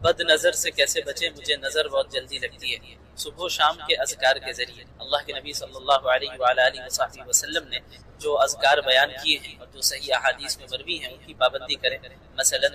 بد نظر سے کیسے بچیں؟ مجھے نظر بہت جلدی لگتی ہے۔ صبح و شام کے اذکار کے ذریعے اللہ کے نبی صلی اللہ علیہ وآلہ وصحبہ وسلم نے جو اذکار بیان کیے ہیں اور جو صحیح احادیث میں مروی ہیں ان کی پابندی کریں۔ مثلا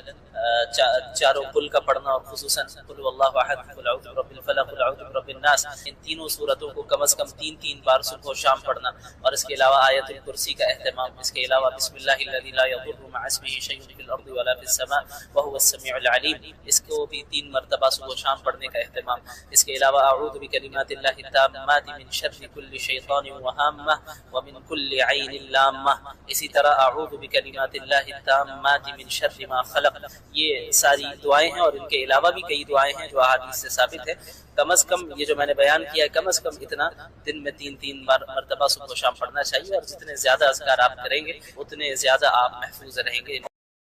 چاروں کل کا پڑھنا، اور خصوصاً قل هو اللہ احد، قل اعوذ برب الفلق، قل اعوذ برب الناس، ان تینوں صورتوں کو کم از کم 3 بار صبح و شام پڑھنا، اور اس کے علاوہ آیت الکرسی کا اہتمام، اس کے علاوہ بسم اللہ الذی لا یضر مع اسمہ شیء فی الارض ولا فی السماء وهو السمیع العلیم، اس کو بھی 3 مرتبہ صبح و شام پڑھنے کا اہتمام۔ اس کے علاوہ اعوذ بکلمات اللہ التامات من شر کل شیطان وہامہ ومن کل عین لامہ، اسی طرح اعوذ بکلمات اللہ التامات من شر ما خلق۔ یہ ساری دعائیں ہیں، اور ان کے علاوہ بھی کئی دعائیں ہیں جو احادیث سے ثابت ہے۔ کم از کم یہ جو میں نے بیان کیا ہے، کم از کم اتنا دن میں 3 مرتبہ صبح و شام پڑھنا چاہیے، اور جتنے زیادہ اذکار آپ کریں گے اتنے زیادہ آپ محفوظ رہیں گے۔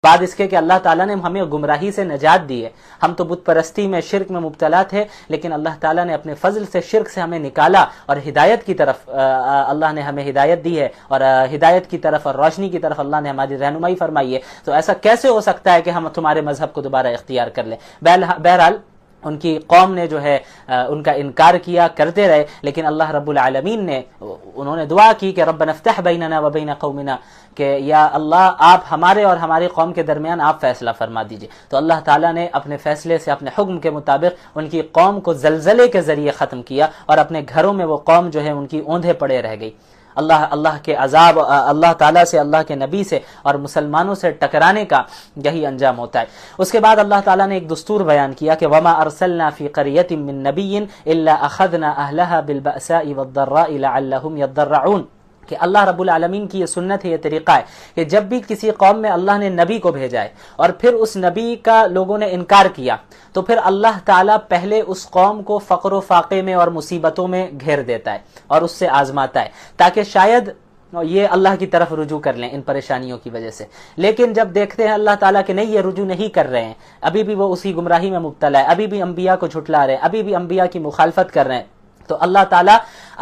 بعد اس کے کہ اللہ تعالیٰ نے ہمیں گمراہی سے نجات دی ہے، ہم تو بت پرستی میں شرک میں مبتلا تھے، لیکن اللہ تعالیٰ نے اپنے فضل سے شرک سے ہمیں نکالا اور ہدایت کی طرف اللہ نے ہمیں ہدایت دی ہے، اور ہدایت کی طرف اور روشنی کی طرف اللہ نے ہماری رہنمائی فرمائی ہے۔ تو ایسا کیسے ہو سکتا ہے کہ ہم تمہارے مذہب کو دوبارہ اختیار کر لیں؟ بہرحال ان کی قوم نے جو ہے ان کا انکار کیا، کرتے رہے، لیکن اللہ رب العالمین نے انہوں نے دعا کی کہ ربنا افتح بیننا و بین قومنا، کہ یا اللہ آپ ہمارے اور ہماری قوم کے درمیان آپ فیصلہ فرما دیجئے۔ تو اللہ تعالیٰ نے اپنے فیصلے سے، اپنے حکم کے مطابق ان کی قوم کو زلزلے کے ذریعے ختم کیا، اور اپنے گھروں میں وہ قوم جو ہے ان کی اوندھے پڑے رہ گئی۔ اللہ کے عذاب، اللہ تعالیٰ سے، اللہ کے نبی سے اور مسلمانوں سے ٹکرانے کا یہی انجام ہوتا ہے۔ اس کے بعد اللہ تعالیٰ نے ایک دستور بیان کیا کہ وما ارسلنا فی قریۃ من نبی الا اخذنا اہلها بالبأساء والضراء لعلهم يضرعون، کہ اللہ رب العالمین کی یہ سنت ہے، یہ طریقہ ہے کہ جب بھی کسی قوم میں اللہ نے نبی کو بھیجا ہے اور پھر اس نبی کا لوگوں نے انکار کیا، تو پھر اللہ تعالیٰ پہلے اس قوم کو فقر و فاقے میں اور مصیبتوں میں گھیر دیتا ہے اور اس سے آزماتا ہے، تاکہ شاید یہ اللہ کی طرف رجوع کر لیں ان پریشانیوں کی وجہ سے۔ لیکن جب دیکھتے ہیں اللہ تعالیٰ کہ نہیں، یہ رجوع نہیں کر رہے ہیں، ابھی بھی وہ اسی گمراہی میں مبتلا ہے، ابھی بھی انبیاء کو جھٹلا رہے ہیں، ابھی بھی انبیاء کی مخالفت کر رہے ہیں، تو اللہ تعالیٰ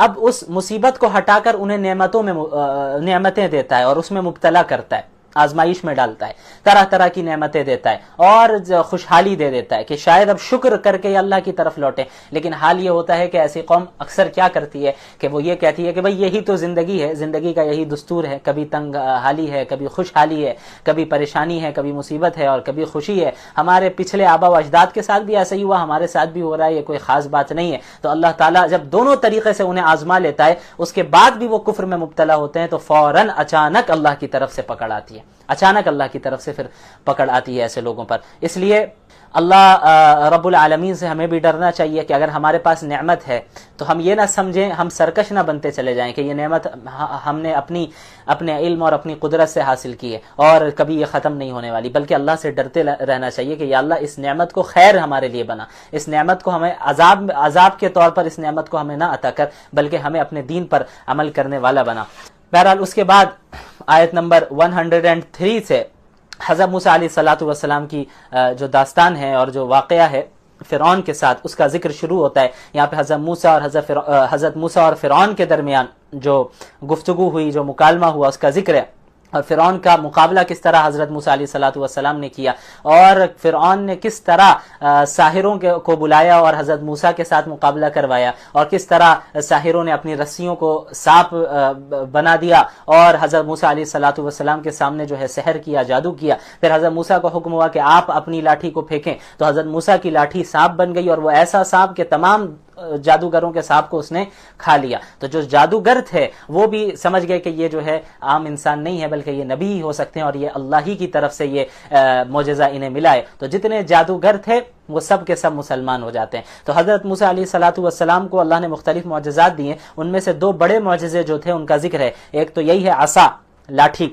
اب اس مصیبت کو ہٹا کر انہیں نعمتیں دیتا ہے اور اس میں مبتلا کرتا ہے، آزمائش میں ڈالتا ہے، طرح طرح کی نعمتیں دیتا ہے اور خوشحالی دے دیتا ہے کہ شاید اب شکر کر کے اللہ کی طرف لوٹیں۔ لیکن حال یہ ہوتا ہے کہ ایسی قوم اکثر کیا کرتی ہے کہ وہ یہ کہتی ہے کہ بھئی یہی تو زندگی ہے، زندگی کا یہی دستور ہے، کبھی تنگ حالی ہے، کبھی خوشحالی ہے، کبھی پریشانی ہے، کبھی مصیبت ہے اور کبھی خوشی ہے، ہمارے پچھلے آبا و اجداد کے ساتھ بھی ایسا ہی ہوا، ہمارے ساتھ بھی ہو رہا ہے، یہ کوئی خاص بات نہیں ہے۔ تو اللہ تعالیٰ جب دونوں طریقے سے انہیں آزما لیتا ہے، اس کے بعد بھی وہ کفر میں مبتلا ہوتے ہیں، تو فوراً اچانک اللہ کی طرف سے پکڑ آتی ہے، اچانک اللہ کی طرف سے پھر پکڑ آتی ہے ایسے لوگوں پر۔ اس لیے اللہ رب العالمین سے ہمیں بھی ڈرنا چاہیے کہ اگر ہمارے پاس نعمت ہے تو ہم یہ نہ سمجھیں، ہم سرکش نہ بنتے چلے جائیں کہ یہ نعمت ہم نے اپنے علم اور اپنی قدرت سے حاصل کی ہے اور کبھی یہ ختم نہیں ہونے والی، بلکہ اللہ سے ڈرتے رہنا چاہیے کہ یا اللہ اس نعمت کو خیر ہمارے لیے بنا، اس نعمت کو ہمیں عذاب کے طور پر اس نعمت کو ہمیں نہ عطا کر، بلکہ ہمیں اپنے دین پر عمل کرنے والا بنا۔ بہرحال اس کے بعد آیت نمبر 103 سے حضرت موسیٰ علیہ السلام کی جو داستان ہے اور جو واقعہ ہے فرعون کے ساتھ، اس کا ذکر شروع ہوتا ہے۔ یہاں پہ حضرت موسیٰ اور فرعون کے درمیان جو گفتگو ہوئی، جو مکالمہ ہوا، اس کا ذکر ہے، اور فرعون کا مقابلہ کس طرح حضرت موسیٰ علیہ السلام نے کیا، اور فرعون نے کس طرح ساحروں کو بلایا اور حضرت موسیٰ کے ساتھ مقابلہ کروایا، اور کس طرح ساحروں نے اپنی رسیوں کو سانپ بنا دیا اور حضرت موسیٰ علیہ السلام کے سامنے جو ہے سحر کیا، جادو کیا۔ پھر حضرت موسیٰ کو حکم ہوا کہ آپ اپنی لاٹھی کو پھینکیں، تو حضرت موسیٰ کی لاٹھی سانپ بن گئی، اور وہ ایسا سانپ کہ تمام جادوگروں کے سانپ کو اس نے کھا لیا۔ تو جو جادوگر تھے وہ بھی سمجھ گئے کہ یہ جو ہے عام انسان نہیں ہے بلکہ یہ نبی ہی ہو سکتے ہیں، اور یہ اللہ ہی کی طرف سے یہ معجزہ انہیں ملا ہے۔ تو جتنے جادوگر تھے وہ سب کے سب مسلمان ہو جاتے ہیں۔ تو حضرت موسیٰ علیہ السلام کو اللہ نے مختلف معجزات دیے، ان میں سے 2 بڑے معجزے جو تھے ان کا ذکر ہے۔ ایک تو یہی ہے عصا، لاٹھی،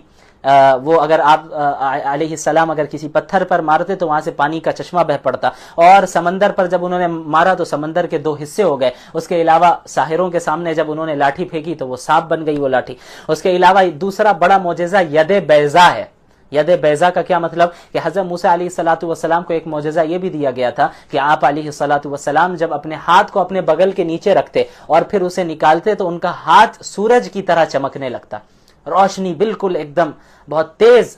وہ اگر آپ علیہ السلام اگر کسی پتھر پر مارتے تو وہاں سے پانی کا چشمہ بہ پڑتا، اور سمندر پر جب انہوں نے مارا تو سمندر کے 2 حصے ہو گئے۔ اس کے علاوہ ساحروں کے سامنے جب انہوں نے لاٹھی پھینکی تو وہ سانپ بن گئی وہ لاٹھی۔ اس کے علاوہ دوسرا بڑا معجزہ ید بیضا ہے۔ ید بیضا کا کیا مطلب کہ حضرت موسیٰ علیہ السلام کو ایک معجزہ یہ بھی دیا گیا تھا کہ آپ علیہ السلام جب اپنے ہاتھ کو اپنے بغل کے نیچے رکھتے اور پھر اسے نکالتے تو ان کا ہاتھ سورج کی طرح چمکنے لگتا، روشنی بالکل ایک دم بہت تیز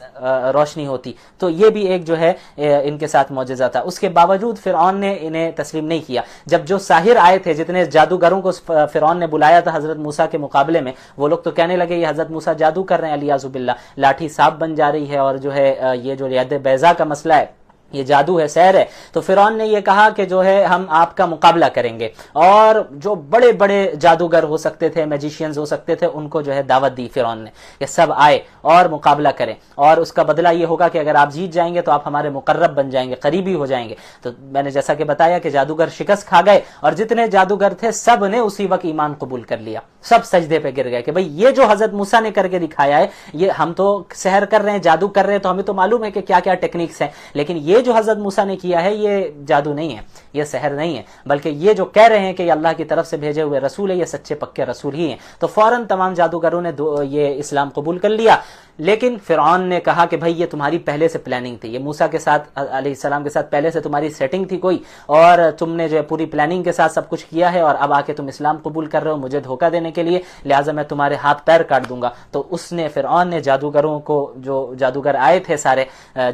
روشنی ہوتی. تو یہ بھی ایک جو ہے ان کے ساتھ معجزہ تھا. اس کے باوجود فرعون نے انہیں تسلیم نہیں کیا. جب جو ساحر آئے تھے، جتنے جادوگروں کو فرعون نے بلایا تھا حضرت موسیٰ کے مقابلے میں، وہ لوگ تو کہنے لگے یہ حضرت موسیٰ جادو کر رہے ہیں، الیاذ باللہ، لاٹھی سانپ بن جا رہی ہے، اور جو ہے یہ جو ید بیضا کا مسئلہ ہے یہ جادو ہے، سحر ہے. تو فرعون نے یہ کہا کہ جو ہے ہم آپ کا مقابلہ کریں گے، اور جو بڑے بڑے جادوگر ہو سکتے تھے، میجیشینز ہو سکتے تھے، ان کو جو ہے دعوت دی فرعون نے کہ سب آئے اور مقابلہ کریں، اور اس کا بدلہ یہ ہوگا کہ اگر آپ جیت جائیں گے تو آپ ہمارے مقرب بن جائیں گے، قریبی ہو جائیں گے. تو میں نے جیسا کہ بتایا کہ جادوگر شکست کھا گئے، اور جتنے جادوگر تھے سب نے اسی وقت ایمان قبول کر لیا، سب سجدے پہ گر گئے کہ بھئی یہ جو حضرت موسیٰ نے کر کے دکھایا ہے، یہ ہم تو سحر کر رہے ہیں، جادو کر رہے ہیں، تو ہمیں تو معلوم ہے کہ کیا کیا ٹیکنیکس ہیں، لیکن یہ جو حضرت موسیٰ نے کیا ہے یہ جادو نہیں ہے، یہ سحر نہیں ہے، بلکہ یہ جو کہہ رہے ہیں کہ یہ اللہ کی طرف سے بھیجے ہوئے رسول ہے، یہ سچے پکے رسول ہی ہیں. تو فوراً تمام جادوگروں نے یہ اسلام قبول کر لیا. لیکن فرعون نے کہا کہ بھائی یہ تمہاری پہلے سے پلاننگ تھی، یہ موسیٰ کے ساتھ علیہ السلام کے ساتھ پہلے سے تمہاری سیٹنگ تھی کوئی، اور تم نے جو ہے پوری پلاننگ کے ساتھ سب کچھ کیا ہے، اور اب آ کے تم اسلام قبول کر رہے ہو مجھے دھوکہ دینے کے لیے، لہٰذا میں تمہارے ہاتھ پیر کاٹ دوں گا. تو اس نے فرعون نے جادوگروں کو، جو جادوگر آئے تھے سارے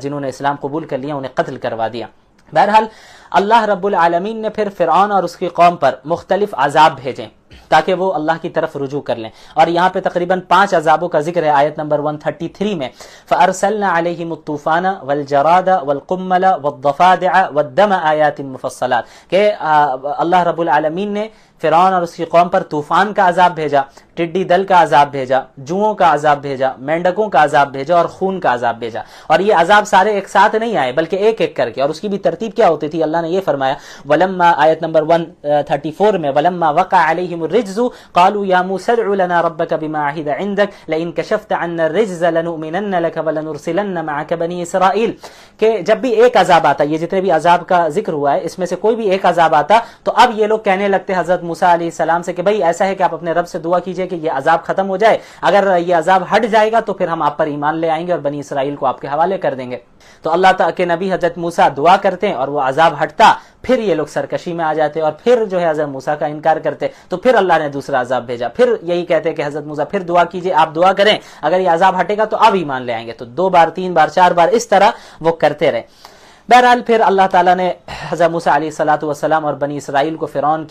جنہوں نے اسلام قبول کر لیا، انہیں قتل کروا دیا. بہرحال اللہ رب العالمین نے پھر فرعون اور اس کی قوم پر مختلف عذاب بھیجے تاکہ وہ اللہ کی طرف رجوع کر لیں، اور یہاں پہ تقریباً 5 عذابوں کا ذکر ہے آیت نمبر 133 میں. فَأَرْسَلْنَا عَلَيْهِمُ الطُّوفَانَ وَالْجَرَادَ وَالْقُمَّلَ وَالضَّفَادِعَ وَالدَّمَ آیَاتٍ مُفَصَّلَاتٍ کہ اللہ رب العالمین نے فرعون اور اس کی قوم پر طوفان کا عذاب بھیجا، ٹڈی دل کا عذاب بھیجا، جوؤں کا عذاب بھیجا، مینڈکوں کا عذاب بھیجا، اور خون کا عذاب بھیجا. اور یہ عذاب سارے ایک ساتھ نہیں آئے بلکہ ایک ایک کر کے، اور اس کی بھی ترتیب کیا ہوتی تھی. اللہ نے یہ فرمایا ولما، آیت نمبر 134 میں، ولما وقع علیہم الرجز قالوا یا موسى ادع لنا ربك بما عهد عندك لئن كشفت عنا الرجز لنؤمنن لك ولنرسلن معك بني اسرائیل. کہ جب بھی ایک عذاب آتا، یہ جتنے بھی عذاب کا ذکر ہوا ہے اس میں سے کوئی بھی ایک عذاب آتا تو اب یہ لوگ کہنے لگتے حضرت موسیٰ علیہ السلام سے کہ بھئی ایسا ہے کہ آپ اپنے رب سے دعا کیجئے کہ یہ عذاب ختم ہو جائے، اگر یہ عذاب ہٹ جائے گا تو پھر ہم آپ پر ایمان لے آئیں گے اور بنی اسرائیل کو آپ کے حوالے کر دیں گے. تو اللہ تعالیٰ کے نبی حضرت موسیٰ دعا کرتے ہیں اور وہ عذاب ہٹتا، پھر یہ لوگ سرکشی میں آ جاتے اور پھر جو ہے حضرت موسیٰ کا انکار کرتے. تو پھر اللہ نے دوسرا عذاب بھیجا، پھر یہی کہتے کہ حضرت موسیٰ پھر دعا کیجئے، آپ دعا کریں، اگر یہ عذاب ہٹے گا تو اب ایمان لے آئیں گے. تو 2 بار 3 بار 4 بار اس طرح وہ کرتے رہے. بہرحال پھر اللہ تعالیٰ نے حضرت موسیٰ علیہ السلام اور بنی اسرائیل کو فرعون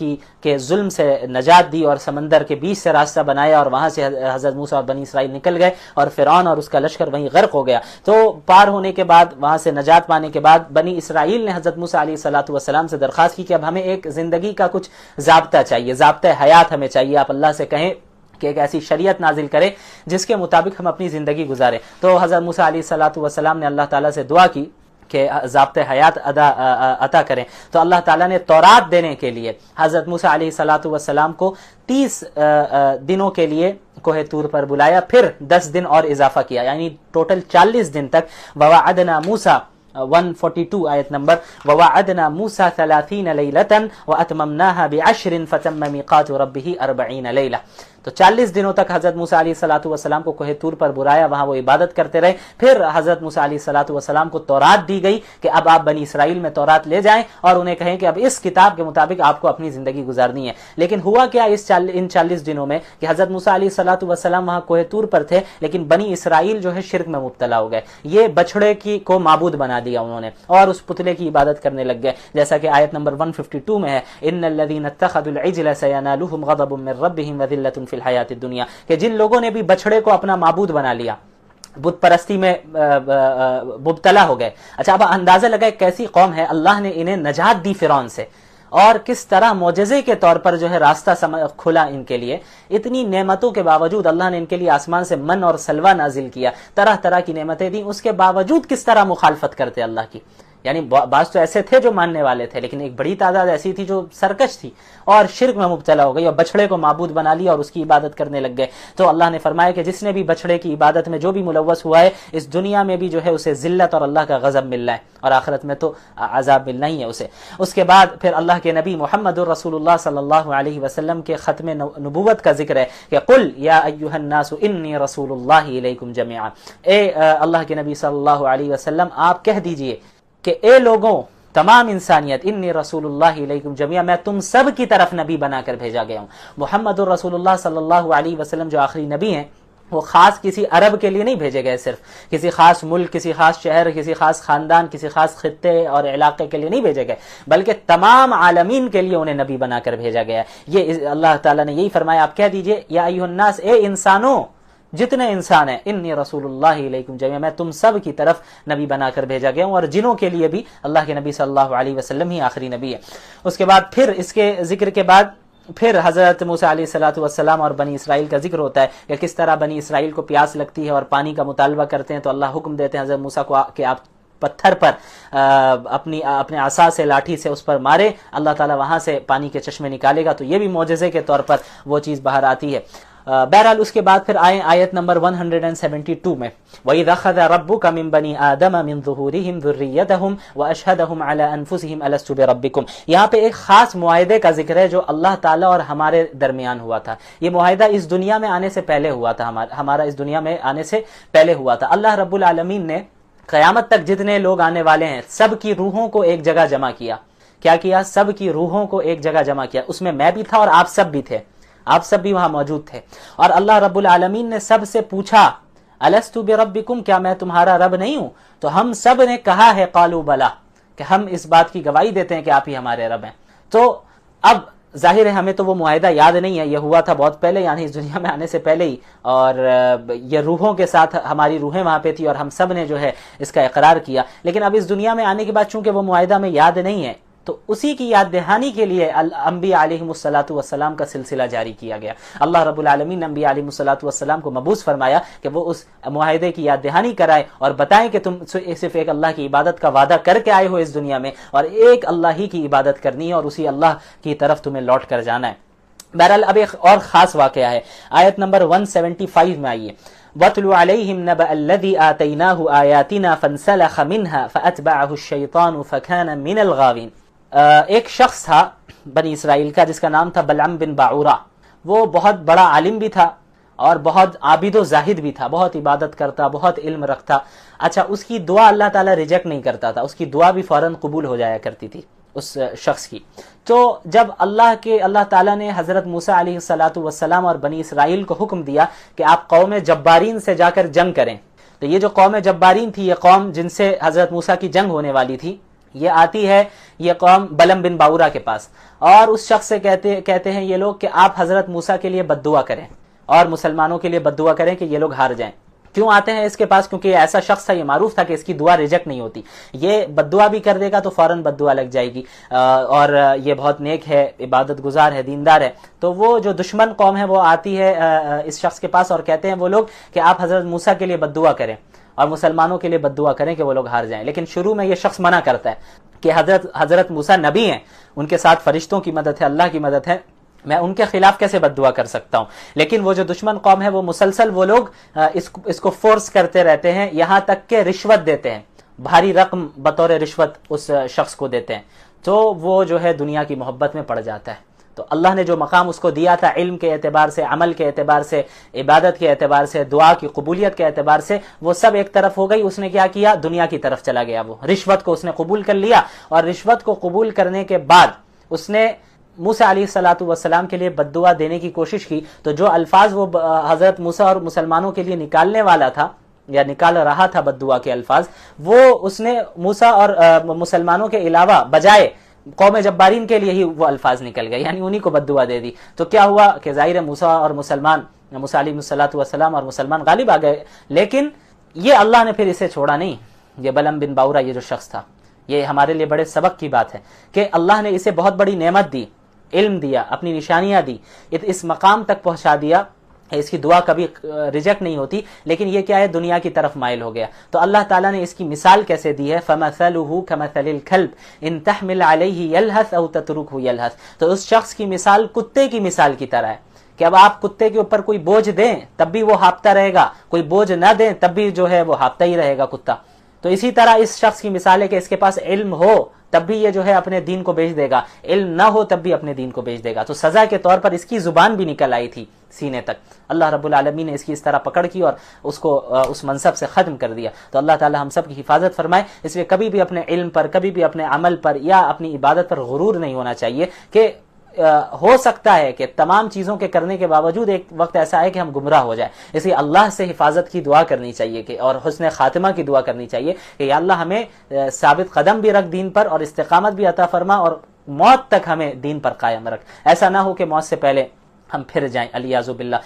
کے ظلم سے نجات دی، اور سمندر کے بیچ سے راستہ بنایا، اور وہاں سے حضرت موسیٰ اور بنی اسرائیل نکل گئے، اور فرعون اور اس کا لشکر وہیں غرق ہو گیا. تو پار ہونے کے بعد، وہاں سے نجات پانے کے بعد، بنی اسرائیل نے حضرت موسیٰ علیہ السلام سے درخواست کی کہ اب ہمیں ایک زندگی کا کچھ ضابطہ چاہیے، ضابطۂ حیات ہمیں چاہیے، آپ اللہ سے کہیں کہ ایک ایسی شریعت نازل کرے جس کے مطابق ہم اپنی زندگی گزاریں. تو حضرت موسیٰ علیہ السلام نے اللہ تعالیٰ سے دعا کی کہ ضابطۂ حیات عطا کریں. تو اللہ تعالیٰ نے تورات دینے کے لیے حضرت موسیٰ علیہ السلام کو 30 دنوں کے لیے کوہ طور پر بلایا، پھر 10 دن اور اضافہ کیا، یعنی ٹوٹل 40 دن تک. وَوَعَدْنَا مُوسَىٰ 142 آیت نمبر وَوَعَدْنَا مُوسَىٰ 30 لَيْلَةً وَأَتْمَمْنَاهَا بِعَشْرٍ فَتَمَّ مِيقَاتُ رَبِّهِ 40 لَيْلَةً. تو 40 دنوں تک حضرت موسیٰ علیہ السلام کو کوہ طور پر بلایا، وہاں وہ عبادت کرتے رہے. پھر حضرت موسیٰ علیہ السلام کو تورات دی گئی کہ اب آپ بنی اسرائیل میں تورات لے جائیں اور انہیں کہیں کہ اب اس کتاب کے مطابق آپ کو اپنی زندگی گزارنی ہے. لیکن ہوا کیا ان 40 دنوں میں کہ حضرت موسیٰ علیہ السلام وہاں کوہ طور پر تھے، لیکن بنی اسرائیل جو ہے شرک میں مبتلا ہو گئے. یہ بچڑے کو معبود بنا دیا انہوں نے، اور اس پتلے کی عبادت کرنے لگ گئے، جیسا کہ آیت نمبر 152 میں ہے ان الذين اتخذوا العجل سينالهم غضب من ربهم وذلة في الحیات الدنیا، کہ جن لوگوں نے بھی بچڑے کو اپنا معبود بنا لیا، بت پرستی میں مبتلا ہو گئے. اچھا اب اندازہ لگائے کیسی قوم ہے، اللہ نے انہیں نجات دی فرعون سے، اور کس طرح معجزے کے طور پر جو ہے راستہ کھلا ان کے لیے. اتنی نعمتوں کے باوجود اللہ نے ان کے لیے آسمان سے من اور سلوہ نازل کیا، طرح طرح کی نعمتیں دیں، اس کے باوجود کس طرح مخالفت کرتے اللہ کی. یعنی بعض تو ایسے تھے جو ماننے والے تھے، لیکن ایک بڑی تعداد ایسی تھی جو سرکش تھی اور شرک میں مبتلا ہو گئی اور بچڑے کو معبود بنا لیا اور اس کی عبادت کرنے لگ گئے. تو اللہ نے فرمایا کہ جس نے بھی بچڑے کی عبادت میں جو بھی ملوث ہوا ہے، اس دنیا میں بھی جو ہے اسے ذلت اور اللہ کا غضب ملنا ہے، اور آخرت میں تو عذاب ملنا ہی ہے اسے. اس کے بعد پھر اللہ کے نبی محمد رسول اللہ صلی اللہ علیہ وسلم کے ختم نبوت کا ذکر ہے کہ قل یا ایھا الناس انی رسول اللہ الیکم جمیعا. اے اللہ کے نبی صلی اللہ علیہ وسلم آپ کہہ دیجئے کہ اے لوگوں، تمام انسانیت، انی رسول اللہ علیکم جمیعا، میں تم سب کی طرف نبی بنا کر بھیجا گیا ہوں. محمد الرسول اللہ صلی اللہ علیہ وسلم جو آخری نبی ہیں، وہ خاص کسی عرب کے لیے نہیں بھیجے گئے، صرف کسی خاص ملک، کسی خاص شہر، کسی خاص خاندان، کسی خاص خطے اور علاقے کے لیے نہیں بھیجے گئے، بلکہ تمام عالمین کے لیے انہیں نبی بنا کر بھیجا گیا۔ یہ اللہ تعالیٰ نے یہی فرمایا، آپ کہہ دیجئے یا ایھا الناس، اے انسانوں، جتنے انسان ہیں، انی رسول اللہ علیکم جمیعا، میں تم سب کی طرف نبی بنا کر بھیجا گیا ہوں، اور جنوں کے لیے بھی اللہ کے نبی صلی اللہ علیہ وسلم ہی آخری نبی ہے۔ اس کے بعد پھر اس کے ذکر کے بعد پھر حضرت موسیٰ علیہ الصلوۃ والسلام اور بنی اسرائیل کا ذکر ہوتا ہے کہ کس طرح بنی اسرائیل کو پیاس لگتی ہے اور پانی کا مطالبہ کرتے ہیں، تو اللہ حکم دیتے ہیں حضرت موسیٰ کو کہ آپ پتھر پر اپنے عصا سے، لاٹھی سے اس پر مارے، اللہ تعالیٰ وہاں سے پانی کے چشمے نکالے گا، تو یہ بھی معجزے کے طور پر وہ چیز باہر آتی ہے۔ بہرحال اس کے بعد پھر آئے آیت نمبر 172 میں، وَإِذْ أَخَذَ رَبُّكَ مِن بَنِي آدَمَ مِن ظُهُورِهِمْ ذُرِّيَّتَهُمْ وَأَشْهَدَهُمْ عَلَىٰ أَنفُسِهِمْ أَلَسْتُ بِرَبِّكُمْ۔ یہاں پہ ایک خاص معاہدے کا ذکر ہے جو اللہ تعالیٰ اور ہمارے درمیان ہوا تھا۔ یہ معاہدہ اس دنیا میں آنے سے پہلے ہوا تھا، ہمارا اس دنیا میں آنے سے پہلے ہوا تھا۔ اللہ رب العالمین نے قیامت تک جتنے لوگ آنے والے ہیں سب کی روحوں کو ایک جگہ جمع کیا۔ کیا کیا؟ سب کی روحوں کو ایک جگہ جمع کیا۔ اس میں میں بھی تھا اور آپ سب بھی تھے، آپ سب بھی وہاں موجود تھے، اور اللہ رب العالمین نے سب سے پوچھا الستو بربکم، کیا میں تمہارا رب نہیں ہوں؟ تو ہم سب نے کہا ہے قالوا بلا، کہ ہم اس بات کی گواہی دیتے ہیں کہ آپ ہی ہمارے رب ہیں۔ تو اب ظاہر ہے ہمیں تو وہ معاہدہ یاد نہیں ہے، یہ ہوا تھا بہت پہلے، یعنی اس دنیا میں آنے سے پہلے ہی، اور یہ روحوں کے ساتھ ہماری روحیں وہاں پہ تھی اور ہم سب نے جو ہے اس کا اقرار کیا۔ لیکن اب اس دنیا میں آنے کے بعد چونکہ وہ معاہدہ ہمیں یاد نہیں ہے، تو اسی کی یاد دہانی کے لیے انبیاء علیہم الصلاۃ والسلام کا سلسلہ جاری کیا گیا۔ اللہ رب العالمین نے انبیاء علیہم الصلاۃ والسلام کو مبعوث فرمایا کہ وہ اس معاہدے کی یاد دہانی کرائے اور بتائیں کہ تم صرف ایک اللہ کی عبادت کا وعدہ کر کے آئے ہو اس دنیا میں، اور ایک اللہ ہی کی عبادت کرنی ہے اور اسی اللہ کی طرف تمہیں لوٹ کر جانا ہے۔ بہرحال اب ایک اور خاص واقعہ ہے، آیت نمبر 175 میں آئیے، وَاتْلُ عَلَيْهِمْ نَبَأَ الَّذِي آتَيْنَاهُ آيَاتِنَا فَانْسَلَخَ مِنْهَا فَأَتْبَعَهُ الشَّيْطَانُ فَكَانَ مِنَ الْغَاوِينَ۔ ایک شخص تھا بنی اسرائیل کا جس کا نام تھا بلعم بن باعورہ، وہ بہت بڑا عالم بھی تھا اور بہت عابد و زاہد بھی تھا، بہت عبادت کرتا، بہت علم رکھتا۔ اچھا، اس کی دعا اللہ تعالیٰ ریجیکٹ نہیں کرتا تھا، اس کی دعا بھی فوراً قبول ہو جایا کرتی تھی اس شخص کی۔ تو جب اللہ تعالیٰ نے حضرت موسیٰ علیہ الصلاۃ والسلام اور بنی اسرائیل کو حکم دیا کہ آپ قوم جبارین سے جا کر جنگ کریں، تو یہ جو قوم جبارین تھی، یہ قوم جن سے حضرت موسیٰ کی جنگ ہونے والی تھی، یہ آتی ہے یہ قوم بلعم بن باعورہ کے پاس، اور اس شخص سے کہتے ہیں یہ لوگ کہ آپ حضرت موسیٰ کے لیے بد دعا کریں اور مسلمانوں کے لیے بد دعا کریں کہ یہ لوگ ہار جائیں۔ کیوں آتے ہیں اس کے پاس؟ کیونکہ یہ ایسا شخص تھا، یہ معروف تھا کہ اس کی دعا ریجیکٹ نہیں ہوتی، یہ بد دعا بھی کر دے گا تو فوراً بد دعا لگ جائے گی، اور یہ بہت نیک ہے، عبادت گزار ہے، دیندار ہے۔ تو وہ جو دشمن قوم ہے وہ آتی ہے اس شخص کے پاس اور کہتے ہیں وہ لوگ کہ آپ حضرت موسیٰ کے لیے بد دعا کریں اور مسلمانوں کے لیے بد دعا کریں کہ وہ لوگ ہار جائیں۔ لیکن شروع میں یہ شخص منع کرتا ہے کہ حضرت موسیٰ نبی ہیں، ان کے ساتھ فرشتوں کی مدد ہے، اللہ کی مدد ہے، میں ان کے خلاف کیسے بد دعا کر سکتا ہوں؟ لیکن وہ جو دشمن قوم ہے وہ مسلسل وہ لوگ اس کو فورس کرتے رہتے ہیں، یہاں تک کہ رشوت دیتے ہیں، بھاری رقم بطور رشوت اس شخص کو دیتے ہیں، تو وہ جو ہے دنیا کی محبت میں پڑ جاتا ہے۔ تو اللہ نے جو مقام اس کو دیا تھا علم کے اعتبار سے، عمل کے اعتبار سے، عبادت کے اعتبار سے، دعا کی قبولیت کے اعتبار سے، وہ سب ایک طرف ہو گئی۔ اس نے کیا کیا؟ دنیا کی طرف چلا گیا، وہ رشوت کو اس نے قبول کر لیا، اور رشوت کو قبول کرنے کے بعد اس نے موسیٰ علیہ الصلاۃ والسلام کے لیے بد دعا دینے کی کوشش کی، تو جو الفاظ وہ حضرت موسیٰ اور مسلمانوں کے لیے نکالنے والا تھا یا نکال رہا تھا بد دعا کے الفاظ، وہ اس نے موسیٰ اور مسلمانوں کے علاوہ بجائے قوم جبارین کے لیے ہی وہ الفاظ نکل گئے، یعنی انہی کو بد دعا دے دی۔ تو کیا ہوا کہ ظاہر موسیٰ علیہ الصلاۃ والسلام اور مسلمان غالب آ گئے، لیکن یہ اللہ نے پھر اسے چھوڑا نہیں۔ یہ بلعم بن باعورہ یہ جو شخص تھا، یہ ہمارے لیے بڑے سبق کی بات ہے کہ اللہ نے اسے بہت بڑی نعمت دی، علم دیا، اپنی نشانیاں دی، اس مقام تک پہنچا دیا، اس کی دعا کبھی ریجیکٹ نہیں ہوتی، لیکن یہ کیا ہے؟ دنیا کی طرف مائل ہو گیا۔ تو اللہ تعالیٰ نے اس کی مثال کیسے دی ہے؟ فَمَثَلُهُ كَمَثَلِ الْكَلْبِ إِن تَحْمِلْ عَلَيْهِ يَلْهَثْ أَوْ تَتْرُكْهُ يَلْهَثْ۔ تو اس شخص کی مثال کتے کی مثال کی طرح ہے کہ اب آپ کتے کے اوپر کوئی بوجھ دیں تب بھی وہ ہانپتا رہے گا، کوئی بوجھ نہ دیں تب بھی جو ہے وہ ہانپتا ہی رہے گا کتا۔ تو اسی طرح اس شخص کی مثال ہے کہ اس کے پاس علم ہو تب بھی یہ جو ہے اپنے دین کو بیچ دے گا، علم نہ ہو تب بھی اپنے دین کو بیچ دے گا۔ تو سزا کے طور پر اس کی زبان بھی نکل آئی تھی سینے تک، اللہ رب العالمین نے اس کی اس طرح پکڑ کی اور اس کو اس منصب سے ختم کر دیا۔ تو اللہ تعالی ہم سب کی حفاظت فرمائے۔ اس لیے کبھی بھی اپنے علم پر، کبھی بھی اپنے عمل پر یا اپنی عبادت پر غرور نہیں ہونا چاہیے کہ ہو سکتا ہے کہ تمام چیزوں کے کرنے کے باوجود ایک وقت ایسا ہے کہ ہم گمراہ ہو جائیں، اس لیے اللہ سے حفاظت کی دعا کرنی چاہیے کہ اور حسن خاتمہ کی دعا کرنی چاہیے کہ یا اللہ ہمیں ثابت قدم بھی رکھ دین پر اور استقامت بھی عطا فرما، اور موت تک ہمیں دین پر قائم رکھ، ایسا نہ ہو کہ موت سے پہلے ہم پھر جائیں الیاذ باللہ۔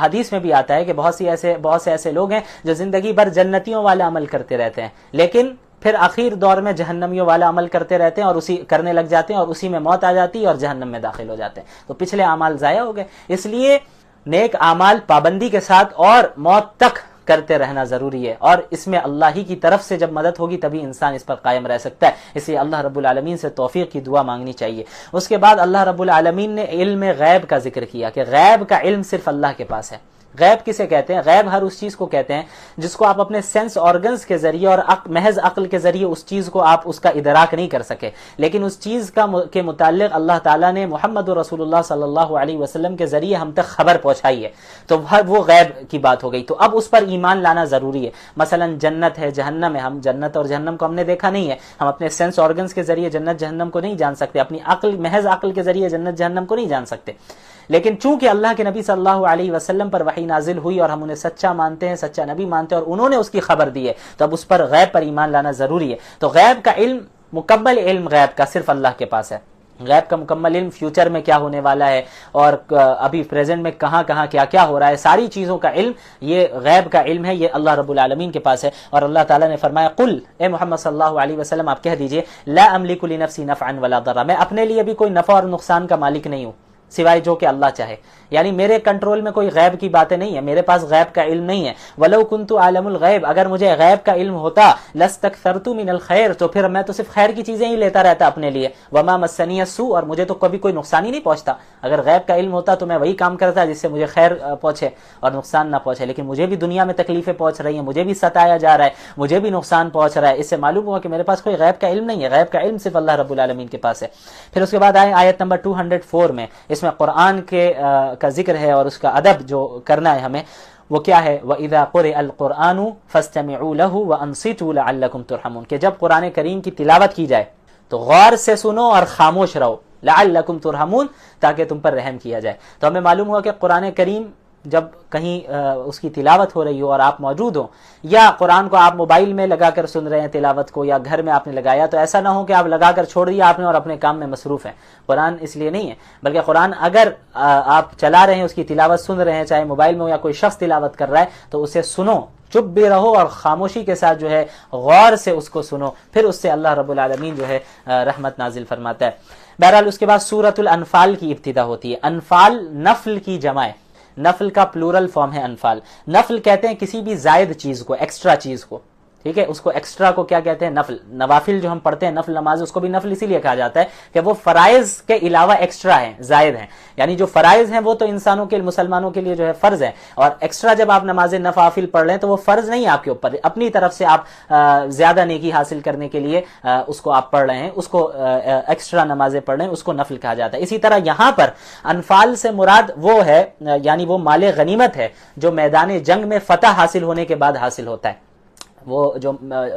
حدیث میں بھی آتا ہے کہ بہت سے ایسے لوگ ہیں جو زندگی بھر جنتیوں والا عمل کرتے رہتے ہیں، لیکن پھر آخر دور میں جہنمیوں والا عمل کرتے رہتے ہیں اور اسی کرنے لگ جاتے ہیں، اور اسی میں موت آ جاتی ہے اور جہنم میں داخل ہو جاتے ہیں، تو پچھلے اعمال ضائع ہو گئے۔ اس لیے نیک اعمال پابندی کے ساتھ اور موت تک کرتے رہنا ضروری ہے، اور اس میں اللہ ہی کی طرف سے جب مدد ہوگی تبھی انسان اس پر قائم رہ سکتا ہے، اس لیے اللہ رب العالمین سے توفیق کی دعا مانگنی چاہیے۔ اس کے بعد اللہ رب العالمین نے علم غیب کا ذکر کیا کہ غیب کا علم صرف اللہ کے پاس ہے۔ غیب کسے کہتے ہیں؟ غیب ہر اس چیز کو کہتے ہیں جس کو آپ اپنے سینس آرگنز کے ذریعے اور محض عقل کے ذریعے اس چیز کو آپ اس کا ادراک نہیں کر سکے، لیکن اس چیز کے متعلق اللہ تعالیٰ نے محمد رسول اللہ صلی اللہ علیہ وسلم کے ذریعے ہم تک خبر پہنچائی ہے، تو وہ غیب کی بات ہو گئی۔ تو اب اس پر ایمان لانا ضروری ہے۔ مثلا جنت ہے، جہنم ہے، ہم جنت اور جہنم کو ہم نے دیکھا نہیں ہے، ہم اپنے سینس آرگنز کے ذریعے جنت جہنم کو نہیں جان سکتے، اپنی محض عقل کے ذریعے جنت جہنم کو نہیں جان سکتے، لیکن چونکہ اللہ کے نبی صلی اللہ علیہ وسلم پر وحی نازل ہوئی اور ہم انہیں سچا مانتے ہیں، سچا نبی مانتے ہیں، اور انہوں نے اس کی خبر دی ہے، تو اب اس پر غیب پر ایمان لانا ضروری ہے۔ تو غیب کا علم، مکمل علم غیب کا صرف اللہ کے پاس ہے۔ غیب کا مکمل علم، فیوچر میں کیا ہونے والا ہے اور ابھی پریزنٹ میں کہاں کہاں کیا کیا ہو رہا ہے، ساری چیزوں کا علم، یہ غیب کا علم ہے، یہ اللہ رب العالمین کے پاس ہے۔ اور اللہ تعالیٰ نے فرمایا قل، اے محمد صلی اللہ علیہ وسلم آپ کہہ دیجئے، لا املک لنفسی نفعا ولا ضرا، میں اپنے لیے بھی کوئی نفع اور نقصان کا مالک نہیں ہوں سوائے جو کہ اللہ چاہے، یعنی میرے کنٹرول میں کوئی غیب کی باتیں نہیں ہیں، میرے پاس غیب کا علم نہیں ہے۔ وَلَوْ كُنْتُ عَالَمُ الْغَيْبِ، اگر مجھے غیب کا علم ہوتا لَاسْتَكْثَرْتُ مِنَ الْخَيْرِ، تو پھر میں تو صرف خیر کی چیزیں ہی لیتا رہتا اپنے لیے۔ وَمَا مَسَّنِيَ السُّوءُ، اور مجھے تو کبھی کوئی نقصان ہی نہیں پہنچتا۔ اگر غیب کا علم ہوتا تو میں وہی کام کرتا جس سے مجھے خیر پہنچے اور نقصان نہ پہنچے، لیکن مجھے بھی دنیا میں تکلیفیں پہنچ رہی ہیں، مجھے بھی ستایا جا رہا ہے، مجھے بھی نقصان پہنچ رہا ہے، اس سے معلوم ہوا کہ میرے پاس کوئی غیب کا علم نہیں ہے، غیب کا علم صرف اللہ رب العالمین کے پاس ہے۔ پھر اس کے بعد آئے آیت نمبر 204 میں، اس میں قرآن کا ذکر ہے اور اس کا ادب جو کرنا ہے ہمیں، وہ کیا ہے؟ وَإِذَا قُرِئَ الْقُرْآنُ فَاسْتَمِعُوا لَهُ وَأَنصِتُوا لَعَلَّكُمْ تُرْحَمُونَ، کہ جب قرآن کریم کی تلاوت کی جائے تو غور سے سنو اور خاموش رہو، لَعَلَّكُمْ تُرْحَمُونَ، تاکہ تم پر رحم کیا جائے۔ تو ہمیں معلوم ہوا کہ قرآن کریم جب کہیں اس کی تلاوت ہو رہی ہو اور آپ موجود ہوں، یا قرآن کو آپ موبائل میں لگا کر سن رہے ہیں تلاوت کو، یا گھر میں آپ نے لگایا، تو ایسا نہ ہو کہ آپ لگا کر چھوڑ دیا آپ نے اور اپنے کام میں مصروف ہیں۔ قرآن اس لیے نہیں ہے، بلکہ قرآن اگر آپ چلا رہے ہیں، اس کی تلاوت سن رہے ہیں، چاہے موبائل میں ہو یا کوئی شخص تلاوت کر رہا ہے، تو اسے سنو، چپ بھی رہو اور خاموشی کے ساتھ جو ہے غور سے اس کو سنو، پھر اس سے اللہ رب العالمین جو ہے رحمت نازل فرماتا ہے۔ بہرحال اس کے بعد سورۃ الانفال کی ابتدا ہوتی ہے۔ انفال نفل کی جمع ہے، نفل کا پلورل فارم ہے انفال۔ نفل کہتے ہیں کسی بھی زائد چیز کو، ایکسٹرا چیز کو، ٹھیک ہے، اس کو ایکسٹرا کو کیا کہتے ہیں؟ نفل۔ نوافل جو ہم پڑھتے ہیں، نفل نماز، اس کو بھی نفل اسی لیے کہا جاتا ہے کہ وہ فرائض کے علاوہ ایکسٹرا ہیں، زائد ہیں، یعنی جو فرائض ہیں وہ تو انسانوں کے، مسلمانوں کے لیے جو ہے فرض ہے، اور ایکسٹرا جب آپ نماز نوافل پڑھ رہے ہیں تو وہ فرض نہیں ہے آپ کے اوپر، اپنی طرف سے آپ زیادہ نیکی حاصل کرنے کے لیے اس کو آپ پڑھ رہے ہیں، اس کو ایکسٹرا نمازیں پڑھ رہے ہیں، اس کو نفل کہا جاتا ہے۔ اسی طرح یہاں پر انفال سے مراد وہ ہے، یعنی وہ مال غنیمت ہے جو میدان جنگ میں فتح حاصل ہونے کے بعد حاصل ہوتا ہے۔ وہ جو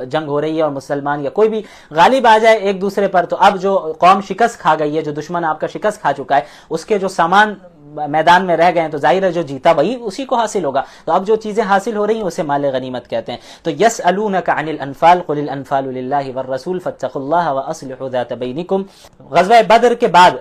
جنگ ہو رہی ہے اور مسلمان یا کوئی بھی غالب آ جائے ایک دوسرے پر، تو اب جو قوم شکست کھا گئی ہے، جو دشمن آپ کا شکست کھا چکا ہے، اس کے جو سامان میدان میں رہ گئے ہیں، تو ظاہر ہے جو جیتا وہی اسی کو حاصل ہوگا، تو اب جو چیزیں حاصل ہو رہی ہیں اسے مال غنیمت کہتے ہیں۔ تو یسألونک عن الانفال قل الانفال للہ والرسول فاتقوا اللہ واصلحوا ذات بینکم۔ غزوہ بدر کے بعد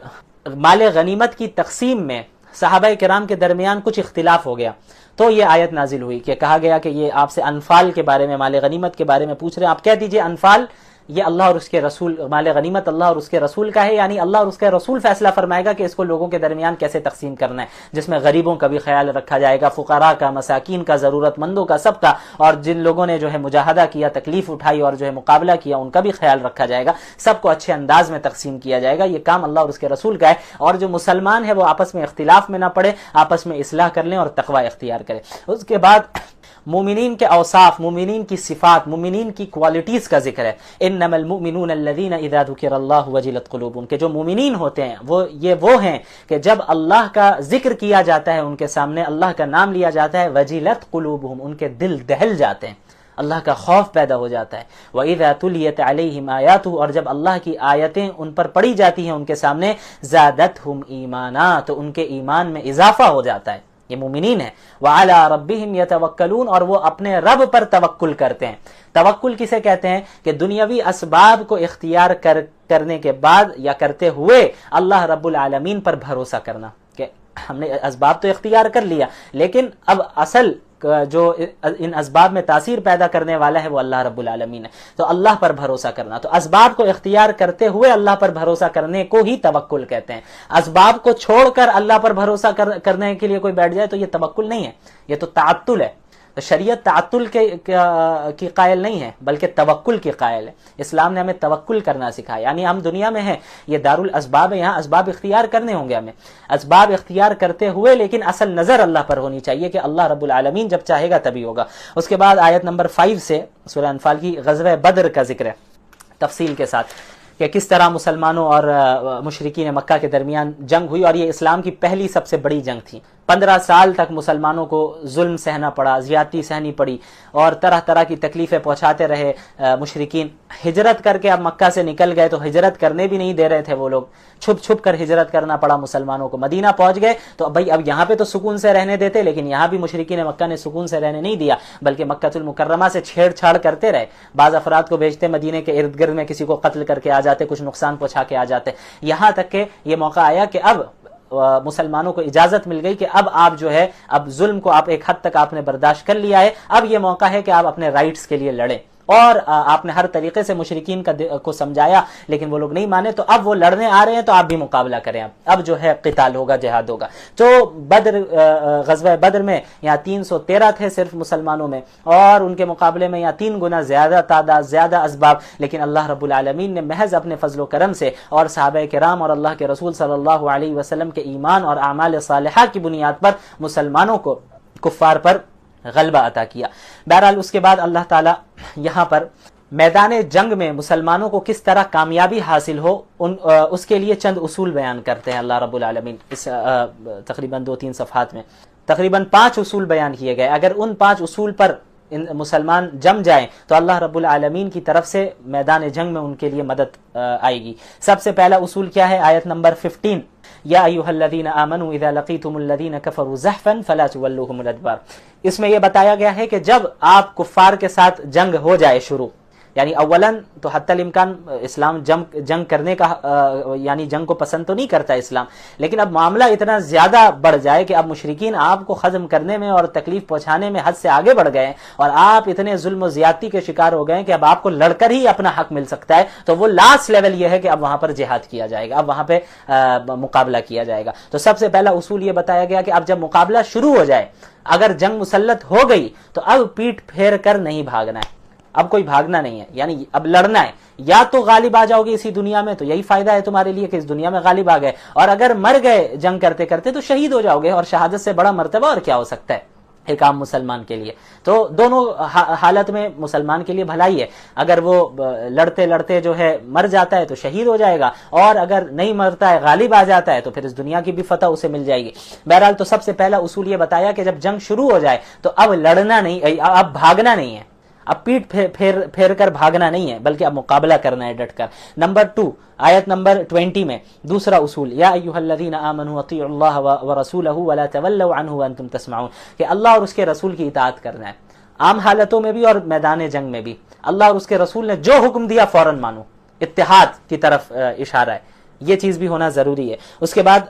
مال غنیمت کی تقسیم میں صحابہ کرام کے درمیان کچھ اختلاف ہو گیا، تو یہ آیت نازل ہوئی کہ کہا گیا کہ یہ آپ سے انفال کے بارے میں، مال غنیمت کے بارے میں پوچھ رہے ہیں، آپ کہہ دیجئے انفال یہ اللہ اور اس کے رسول، مال غنیمت اللہ اور اس کے رسول کا ہے، یعنی اللہ اور اس کے رسول فیصلہ فرمائے گا کہ اس کو لوگوں کے درمیان کیسے تقسیم کرنا ہے، جس میں غریبوں کا بھی خیال رکھا جائے گا، فقراء کا، مساکین کا، ضرورت مندوں کا، سب کا، اور جن لوگوں نے جو ہے مجاہدہ کیا، تکلیف اٹھائی اور جو ہے مقابلہ کیا، ان کا بھی خیال رکھا جائے گا، سب کو اچھے انداز میں تقسیم کیا جائے گا۔ یہ کام اللہ اور اس کے رسول کا ہے، اور جو مسلمان ہے وہ آپس میں اختلاف میں نہ پڑے، آپس میں اصلاح کر لیں اور تقوی اختیار کریں۔ اس کے بعد مومنین کے اوصاف، مومنین کی صفات، مومنین کی کوالٹیز کا ذکر ہے۔ انما المؤمنون الذین اذا ذکر اللہ وجلت قلوبهم، کہ جو مومنین ہوتے ہیں وہ ہیں کہ جب اللہ کا ذکر کیا جاتا ہے ان کے سامنے، اللہ کا نام لیا جاتا ہے، وجلت قلوبهم، ان کے دل دہل جاتے ہیں۔ اللہ کا خوف پیدا ہو جاتا ہے. وَإِذَا تُلِيَتْ عَلَيْهِمْ آيَاتُهُ، اور جب اللہ کی آیتیں ان پر پڑھی جاتی ہیں ان کے سامنے، زَادَتْهُمْ ایمانا، تو ان کے ایمان میں اضافہ ہو جاتا ہے. یہ مومنین ہیں. وَعَلَىٰ رَبِّهِمْ يَتَوَكَّلُونَ، اور وہ اپنے رب پر توکل کرتے ہیں. توکل کسے کہتے ہیں؟ کہ دنیاوی اسباب کو اختیار کرنے کے بعد یا کرتے ہوئے اللہ رب العالمین پر بھروسہ کرنا، کہ ہم نے اسباب تو اختیار کر لیا لیکن اب اصل جو ان اسباب میں تاثیر پیدا کرنے والا ہے وہ اللہ رب العالمین ہے، تو اللہ پر بھروسہ کرنا. تو اسباب کو اختیار کرتے ہوئے اللہ پر بھروسہ کرنے کو ہی توکل کہتے ہیں. اسباب کو چھوڑ کر اللہ پر بھروسہ کرنے کے لیے کوئی بیٹھ جائے تو یہ توکل نہیں ہے، یہ تو تعطل ہے. تو شریعت تعطل کی قائل نہیں ہے بلکہ توکل کی قائل ہے. اسلام نے ہمیں توکل کرنا سکھایا. یعنی ہم دنیا میں ہیں، یہ دارالاسباب ہے، یہاں اسباب اختیار کرنے ہوں گے ہمیں، اسباب اختیار کرتے ہوئے لیکن اصل نظر اللہ پر ہونی چاہیے کہ اللہ رب العالمین جب چاہے گا تبھی ہوگا. اس کے بعد آیت نمبر 5 سے سورہ انفال کی غزوہ بدر کا ذکر ہے تفصیل کے ساتھ، کہ کس طرح مسلمانوں اور مشرکین مکہ کے درمیان جنگ ہوئی، اور یہ اسلام کی پہلی سب سے بڑی جنگ تھی. 15 سال تک مسلمانوں کو ظلم سہنا پڑا، زیادتی سہنی پڑی، اور طرح طرح کی تکلیفیں پہنچاتے رہے مشرکین. ہجرت کر کے اب مکہ سے نکل گئے تو ہجرت کرنے بھی نہیں دے رہے تھے وہ لوگ، چھپ چھپ کر ہجرت کرنا پڑا مسلمانوں کو. مدینہ پہنچ گئے تو بھائی اب یہاں پہ تو سکون سے رہنے دیتے، لیکن یہاں بھی مشرکین مکہ نے سکون سے رہنے نہیں دیا بلکہ مکہ المکرمہ سے چھیڑ چھاڑ کرتے رہے. بعض افراد کو بھیجتے مدینے کے ارد گرد میں، کسی کو قتل کر کے آ جاتے، کچھ نقصان پہنچا کے آ جاتے. یہاں تک کہ یہ موقع آیا کہ اب مسلمانوں کو اجازت مل گئی کہ اب آپ جو ہے اب ظلم کو آپ ایک حد تک آپ نے برداشت کر لیا ہے، اب یہ موقع ہے کہ آپ اپنے رائٹس کے لیے لڑیں. اور آپ نے ہر طریقے سے مشرکین کو سمجھایا لیکن وہ لوگ نہیں مانے، تو اب وہ لڑنے آ رہے ہیں تو آپ بھی مقابلہ کریں. اب جو ہے قتال ہوگا، جہاد ہوگا. تو غزوہ بدر میں یہاں 313 تھے صرف مسلمانوں میں، اور ان کے مقابلے میں یہاں 3 گنا زیادہ تعداد، زیادہ اسباب. لیکن اللہ رب العالمین نے محض اپنے فضل و کرم سے اور صحابہ کرام اور اللہ کے رسول صلی اللہ علیہ وسلم کے ایمان اور اعمال صالحہ کی بنیاد پر مسلمانوں کو کفار پر غلبہ عطا کیا. بہرحال اس کے بعد اللہ تعالی یہاں پر میدان جنگ میں مسلمانوں کو کس طرح کامیابی حاصل ہو اس کے لیے چند اصول بیان کرتے ہیں اللہ رب العالمین. اس تقریباً 2-3 صفحات میں تقریباً 5 اصول بیان کیے گئے. اگر ان 5 اصول پر مسلمان جم جائیں تو اللہ رب العالمین کی طرف سے میدان جنگ میں ان کے لیے مدد آئے گی. سب سے پہلا اصول کیا ہے؟ آیت نمبر 15، یا ایھا الذین آمنوا اذا لقیتم الذین کفروا زحفا فلا تولوهم الادبار. اس میں یہ بتایا گیا ہے کہ جب آپ کفار کے ساتھ جنگ ہو جائے شروع، یعنی اولاً تو حتی الامکان اسلام جنگ کرنے کا یعنی جنگ کو پسند تو نہیں کرتا اسلام، لیکن اب معاملہ اتنا زیادہ بڑھ جائے کہ اب مشرکین آپ کو ختم کرنے میں اور تکلیف پہنچانے میں حد سے آگے بڑھ گئے ہیں، اور آپ اتنے ظلم و زیادتی کے شکار ہو گئے ہیں کہ اب آپ کو لڑ کر ہی اپنا حق مل سکتا ہے. تو وہ لاسٹ لیول یہ ہے کہ اب وہاں پر جہاد کیا جائے گا، اب وہاں پہ مقابلہ کیا جائے گا. تو سب سے پہلا اصول یہ بتایا گیا کہ اب جب مقابلہ شروع ہو جائے، اگر جنگ مسلط ہو گئی تو اب پیٹ پھیر کر نہیں بھاگنا ہے، اب کوئی بھاگنا نہیں ہے، یعنی اب لڑنا ہے. یا تو غالب آ جاؤ گے اسی دنیا میں تو یہی فائدہ ہے تمہارے لیے کہ اس دنیا میں غالب آ گئے، اور اگر مر گئے جنگ کرتے کرتے تو شہید ہو جاؤ گے، اور شہادت سے بڑا مرتبہ اور کیا ہو سکتا ہے ایک عام مسلمان کے لیے. تو دونوں حالت میں مسلمان کے لیے بھلائی ہے. اگر وہ لڑتے لڑتے جو ہے مر جاتا ہے تو شہید ہو جائے گا، اور اگر نہیں مرتا ہے غالب آ جاتا ہے تو پھر اس دنیا کی بھی فتح اسے مل جائے گی. بہرحال تو سب سے پہلا اصول یہ بتایا کہ جب جنگ شروع ہو جائے تو اب لڑنا نہیں، اب بھاگنا نہیں ہے، اب پیٹ پھیر کر بھاگنا نہیں ہے بلکہ اب مقابلہ کرنا ہے ڈٹ کر. نمبر 2 آیت نمبر 20 میں دوسرا اصول، یا ایھا الذین آمنوا اطیعوا اللہ ورسولہ ولا تولوا عنہ وانتم تسمعون، کہ اللہ اور اس کے رسول کی اطاعت کرنا ہے عام حالتوں میں بھی اور میدان جنگ میں بھی. اللہ اور اس کے رسول نے جو حکم دیا فوراً مانو، اتحاد کی طرف اشارہ ہے، یہ چیز بھی ہونا ضروری ہے. اس کے بعد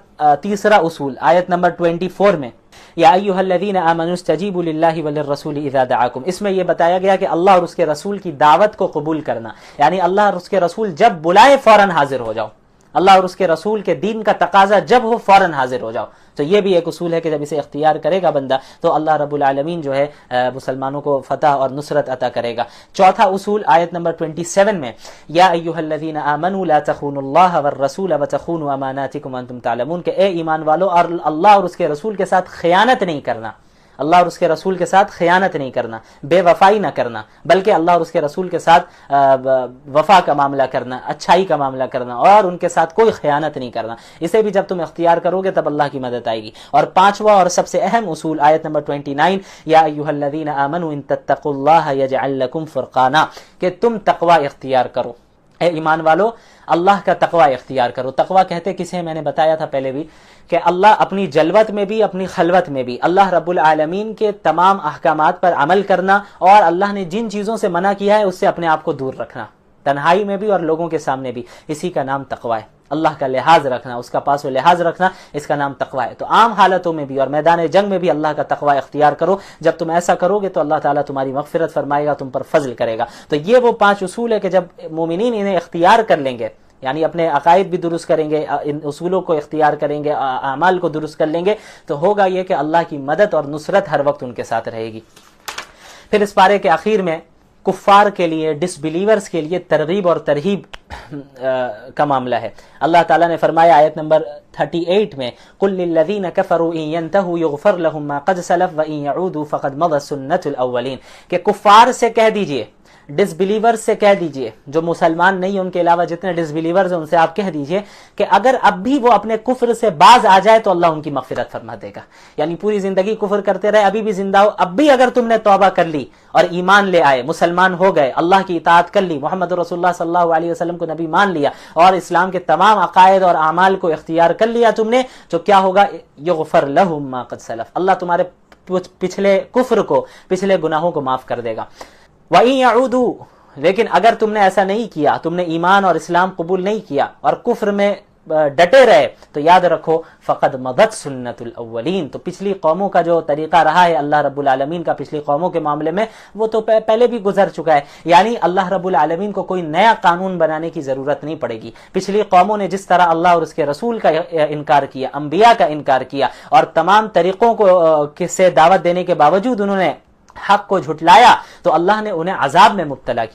تیسرا اصول آیت نمبر 24 میں، یا ایھا الذین آمنوا استجیبوا للہ وللرسول اذا دعاکم. اس میں یہ بتایا گیا کہ اللہ اور اس کے رسول کی دعوت کو قبول کرنا، یعنی اللہ اور اس کے رسول جب بلائے فوراً حاضر ہو جاؤ، اللہ اور اس کے رسول کے دین کا تقاضا جب ہو فوراً حاضر ہو جاؤ. تو یہ بھی ایک اصول ہے کہ جب اسے اختیار کرے گا بندہ تو اللہ رب العالمین جو ہے مسلمانوں کو فتح اور نصرت عطا کرے گا. چوتھا اصول آیت نمبر 27 میں، یا ایھا الذین آمنوا لا تخونوا اللہ والرسول وتخونوا اماناتکم وانتم تعلمون، کہ اے ایمان والو اور اللہ اور اس کے رسول کے ساتھ خیانت نہیں کرنا. اللہ اور اس کے رسول کے ساتھ خیانت نہیں کرنا، بے وفائی نہ کرنا، بلکہ اللہ اور اس کے رسول کے ساتھ وفا کا معاملہ کرنا، اچھائی کا معاملہ کرنا، اور ان کے ساتھ کوئی خیانت نہیں کرنا۔ اسے بھی جب تم اختیار کرو گے تب اللہ کی مدد آئے گی۔ اور پانچواں اور سب سے اہم اصول آیت نمبر 29، یا ایھا الذین آمنوا ان تتقوا اللہ یجعل لکم فرقانا، کہ تم تقوی اختیار کرو۔ اے ایمان والو، اللہ کا تقوی اختیار کرو۔ تقوی کہتے کسے، میں نے بتایا تھا پہلے بھی، کہ اللہ اپنی جلوت میں بھی اپنی خلوت میں بھی اللہ رب العالمین کے تمام احکامات پر عمل کرنا، اور اللہ نے جن چیزوں سے منع کیا ہے اس سے اپنے آپ کو دور رکھنا، تنہائی میں بھی اور لوگوں کے سامنے بھی، اسی کا نام تقوی ہے۔ اللہ کا لحاظ رکھنا، اس کا پاس و لحاظ رکھنا، اس کا نام تقوی ہے۔ تو عام حالتوں میں بھی اور میدان جنگ میں بھی اللہ کا تقوی اختیار کرو۔ جب تم ایسا کرو گے تو اللہ تعالیٰ تمہاری مغفرت فرمائے گا، تم پر فضل کرے گا۔ تو یہ وہ 5 اصول ہے کہ جب مومنین انہیں اختیار کر لیں گے، یعنی اپنے عقائد بھی درست کریں گے، ان اصولوں کو اختیار کریں گے، اعمال کو درست کر لیں گے، تو ہوگا یہ کہ اللہ کی مدد اور نصرت ہر وقت ان کے ساتھ رہے گی۔ پھر اس پارے کے آخر میں کفار کے لیے، ڈس بلیورز کے لیے ترغیب اور ترہیب کا معاملہ ہے۔ اللہ تعالیٰ نے فرمایا آیت نمبر 38 میں، قُلْ لِلَّذِينَ كَفَرُوا إِن يَنْتَهُوا يُغْفَرْ لَهُم مَّا قَدْ سَلَفَ وَإِن يَعُودُوا فَقَدْ مَضَتْ سُنَّتُ الْأَوَّلِينَ، کہ کفار سے کہہ دیجئے، ڈس بلیور سے کہہ دیجئے، جو مسلمان نہیں ان کے علاوہ جتنے ڈس بلیورز ہیں ان سے آپ کہہ دیجئے کہ اگر اب بھی وہ اپنے کفر سے باز آ جائے تو اللہ ان کی مغفرت فرما دے گا۔ یعنی پوری زندگی کفر کرتے رہے، ابھی بھی زندہ ہو، اب بھی اگر تم نے توبہ کر لی اور ایمان لے آئے، مسلمان ہو گئے، اللہ کی اطاعت کر لی، محمد رسول اللہ صلی اللہ علیہ وسلم کو نبی مان لیا، اور اسلام کے تمام عقائد اور اعمال کو اختیار کر لیا تم نے، تو کیا ہوگا؟ یغفر لہم ما قد سلف، اللہ تمہارے پچھلے کفر کو، پچھلے گناہوں کو معاف کر دے گا۔ وَإِن يَعُودُوا، لیکن اگر تم نے ایسا نہیں کیا، تم نے ایمان اور اسلام قبول نہیں کیا اور کفر میں ڈٹے رہے، تو یاد رکھو فقد مضت سنت الاولین، تو پچھلی قوموں کا جو طریقہ رہا ہے اللہ رب العالمین کا پچھلی قوموں کے معاملے میں، وہ تو پہلے بھی گزر چکا ہے۔ یعنی اللہ رب العالمین کو کوئی نیا قانون بنانے کی ضرورت نہیں پڑے گی۔ پچھلی قوموں نے جس طرح اللہ اور اس کے رسول کا انکار کیا، انبیاء کا انکار کیا، اور تمام طریقوں کو سے دعوت دینے کے باوجود انہوں نے حق کو جھٹلایا، تو اللہ نے انہیں عذاب میں مبتلا کیا۔